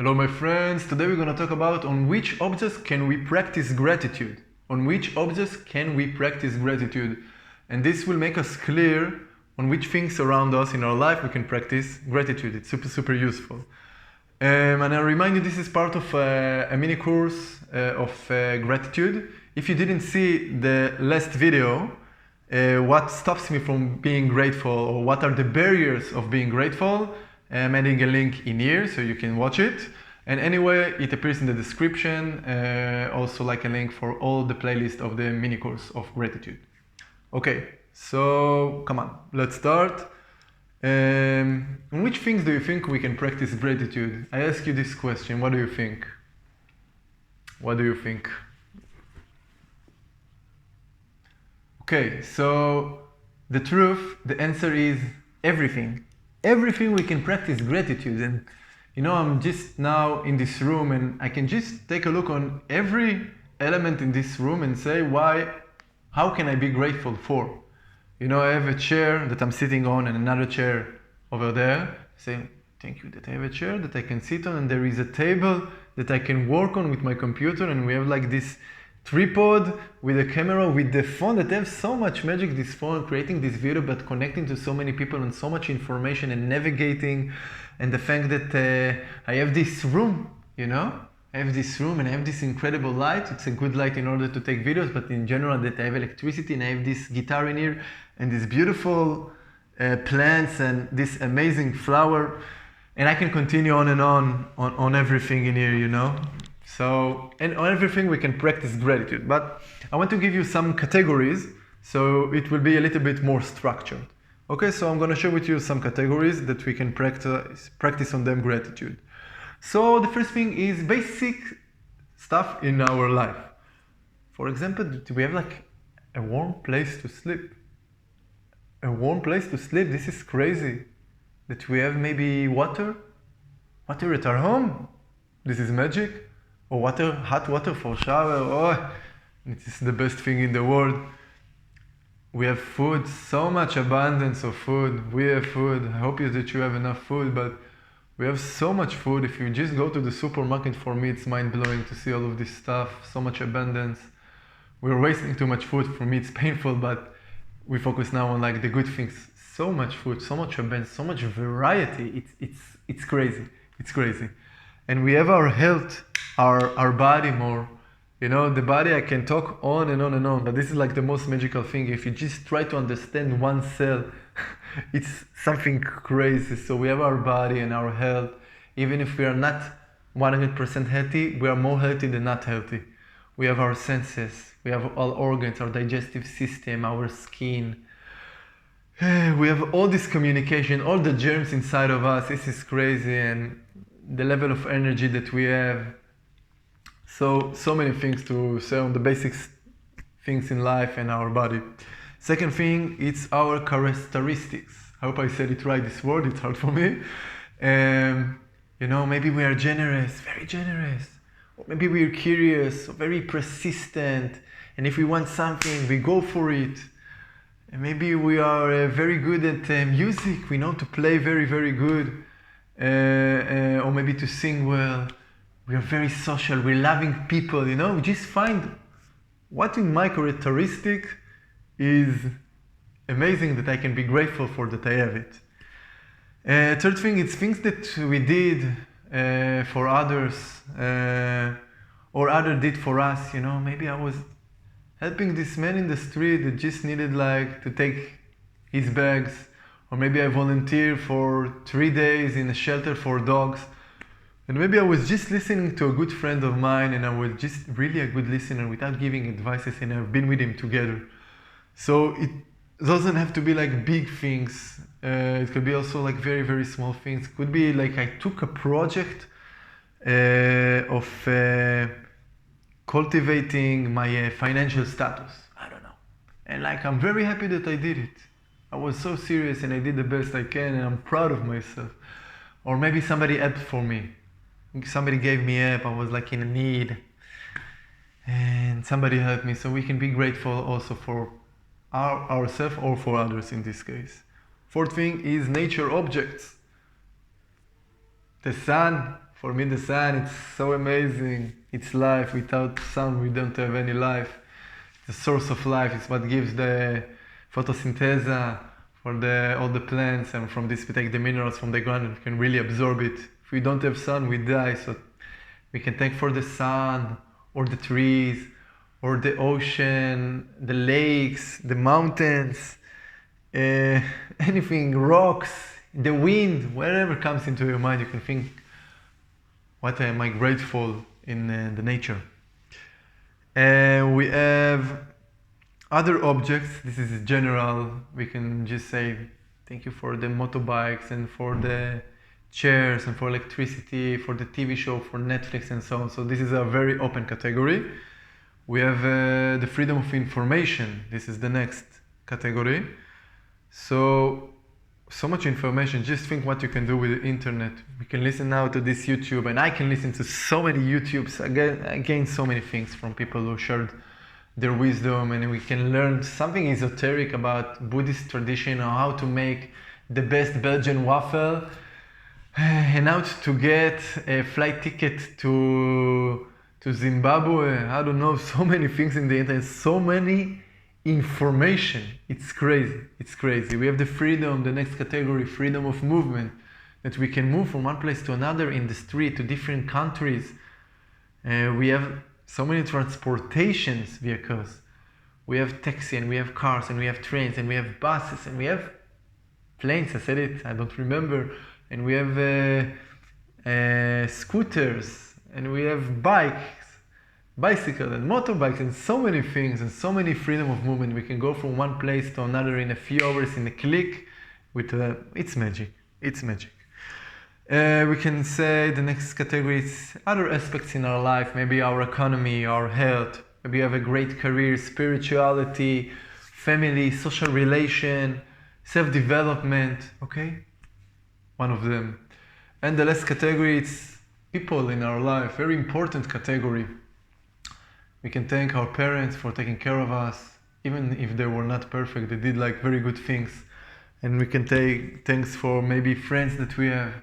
Hello my friends, today we're going to talk about on which objects can we practice gratitude. On which objects can we practice gratitude? And this will make us clear on which things around us in our life we can practice gratitude. It's super useful. And I remind you, this is part of a mini course of gratitude. If you didn't see the last video, what stops me from being grateful, or what are the barriers of being grateful, I'm adding a link in here so you can watch it. And anyway, it appears in the description, also like a link for all the playlist of the mini course of gratitude. Okay, so come on, let's start. On which things do you think we can practice gratitude? I ask you this question, what do you think? What do you think? Okay, so the truth, the answer is everything. Everything we can practice gratitude. And you know, I'm just now in this room and I can just take a look on every element in this room and say how can I be grateful for? You know, I have a chair that I'm sitting on and another chair over there. Saying, thank you that I have a chair that I can sit on, and there is a table that I can work on with my computer, and we have like this tripod with a camera, with the phone that has so much magic, this phone creating this video but connecting to so many people and so much information and navigating, and the fact that I have this room, you know, I have this room and I have this incredible light. It's a good light in order to take videos, but in general that I have electricity, and I have this guitar in here and these beautiful plants and this amazing flower, and I can continue on and on everything in here, you know. So, and on everything we can practice gratitude, but I want to give you some categories so it will be a little bit more structured. Okay, so I'm going to share with you some categories that we can practice on them gratitude. So the first thing is basic stuff in our life. For example, do we have like a warm place to sleep? A warm place to sleep, this is crazy. That we have maybe water at our home, this is magic. Or water, hot water for shower, oh, it is the best thing in the world. We have food, so much abundance of food. We have food. I hope that you have enough food, but we have so much food. If you just go to the supermarket, for me, it's mind-blowing to see all of this stuff, so much abundance. We're wasting too much food. For me, it's painful, but we focus now on like the good things. So much food, so much abundance, so much variety. It's crazy. It's crazy. And we have our health, our body more. You know, the body, I can talk on and on and on, but this is like the most magical thing. If you just try to understand one cell, it's something crazy. So we have our body and our health. Even if we are not 100% healthy, we are more healthy than not healthy. We have our senses, we have all organs, our digestive system, our skin. We have all this communication, all the germs inside of us. This is crazy, and the level of energy that we have. So many things to say on the basic things in life and our body. Second thing, it's our characteristics. I hope I said it right, this word, it's hard for me. You know, maybe we are generous, very generous. Or maybe we're curious, or very persistent. And if we want something, we go for it. And maybe we are very good at music. We know to play very good. Or maybe to sing well. We are very social, we're loving people, you know. We just find what in my characteristic is amazing that I can be grateful for that I have it. Third thing, it's things that we did for others, or others did for us, you know. Maybe I was helping this man in the street that just needed like to take his bags, or maybe I volunteered for 3 days in a shelter for dogs. And maybe I was just listening to a good friend of mine, and I was just really a good listener without giving advices, and I've been with him together. So it doesn't have to be like big things. It could be also like very small things. It could be like I took a project of cultivating my financial status. I don't know. And like I'm very happy that I did it. I was so serious and I did the best I can, and I'm proud of myself. Or maybe somebody helped for me. Somebody gave me help, I was like in a need, and somebody helped me. So we can be grateful also for ourselves or for others in this case. Fourth thing is nature objects. The sun, For me, the sun, it's so amazing. It's life. Without sun, we don't have any life. It's the source of life. It's what gives the photosynthesis for all the plants, and from this we take the minerals from the ground and we can really absorb it. If we don't have sun, we die. So we can thank for the sun, or the trees, or the ocean, the lakes, the mountains, anything, rocks, the wind, whatever comes into your mind, you can think, what am I grateful in the nature. We have other objects. This is general. We can just say thank you for the motorbikes and for the chairs and for electricity, for the TV show, for Netflix and so on. So this is a very open category. We have the freedom of information. This is the next category. So much information. Just think what you can do with the internet. We can listen now to this YouTube, and I can listen to so many YouTubes. I gain so many things from people who shared their wisdom, and we can learn something esoteric about Buddhist tradition, or how to make the best Belgian waffle, and how to get a flight ticket to Zimbabwe. I don't know, so many things in the internet, so many information. It's crazy. It's crazy. We have the freedom, the next category, freedom of movement, that we can move from one place to another in the street, to different countries. We have so many transportations vehicles. We have taxi, and we have cars, and we have trains, and we have buses, and we have planes. I said it, I don't remember. And we have scooters, and we have bicycles and motorbikes, and so many things, and so many freedom of movement. We can go from one place to another in a few hours, in a click. It's magic. It's magic. We can say the next category is other aspects in our life, maybe our economy, our health. Maybe you have a great career, spirituality, family, social relation, self-development, okay? One of them. And the last category, it's people in our life, very important category. We can thank our parents for taking care of us, even if they were not perfect, they did like very good things. And we can take thanks for maybe friends that we have,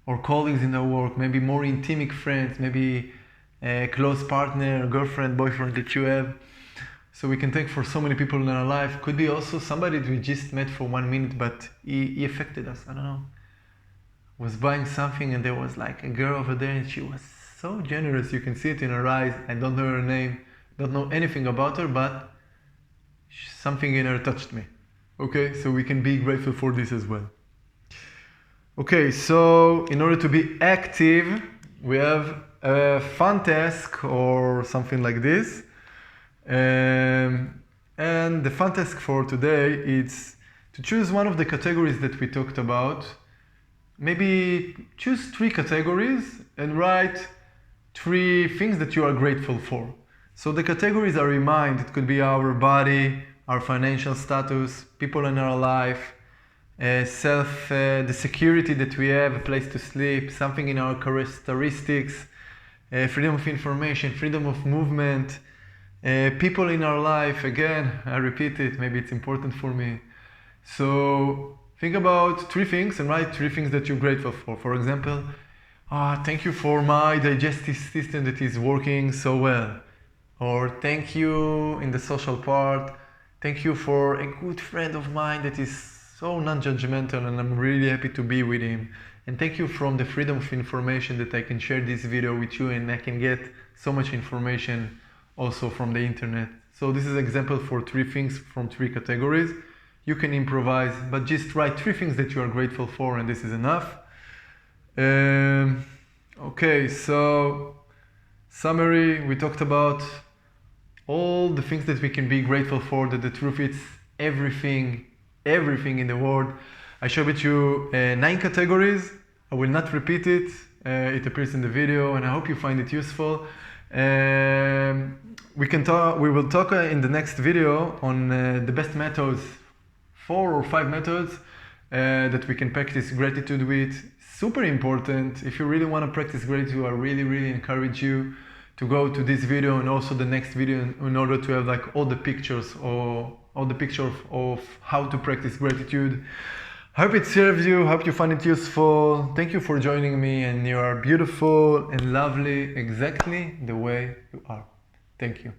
or colleagues in our work, maybe more intimate friends, maybe a close partner, girlfriend, boyfriend that you have. So we can thank for so many people in our life. Could be also somebody that we just met for 1 minute, but he affected us, I don't know. Was buying something, and there was like a girl over there, and she was so generous. You can see it in her eyes. I don't know her name, don't know anything about her, but something in her touched me. Okay, so we can be grateful for this as well. Okay, so in order to be active, we have a fun task or something like this. And the fun task for today is to choose one of the categories that we talked about. Maybe choose 3 categories and write 3 things that you are grateful for. So the categories are in mind. It could be our body, our financial status, people in our life, the security that we have, a place to sleep, something in our characteristics, freedom of information, freedom of movement, people in our life. Again, I repeat it, maybe it's important for me. So think about 3 things and write 3 things that you're grateful for. For example, thank you for my digestive system that is working so well. Or thank you in the social part. Thank you for a good friend of mine that is so non-judgmental, and I'm really happy to be with him. And thank you from the freedom of information that I can share this video with you, and I can get so much information also from the internet. So this is an example for 3 things from 3 categories. You can improvise, but just write 3 things that you are grateful for, and this is enough. Okay, so summary, we talked about all the things that we can be grateful for, that the truth is everything in the world. I showed with you 9 categories. I will not repeat it. It appears in the video, and I hope you find it useful. We will talk in the next video on the best methods, 4 or 5 methods that we can practice gratitude with. Super important. If you really want to practice gratitude, I really encourage you to go to this video and also the next video in order to have like all the pictures of how to practice gratitude. Hope it serves you, hope you find it useful. Thank you for joining me, and you are beautiful and lovely exactly the way you are. Thank you.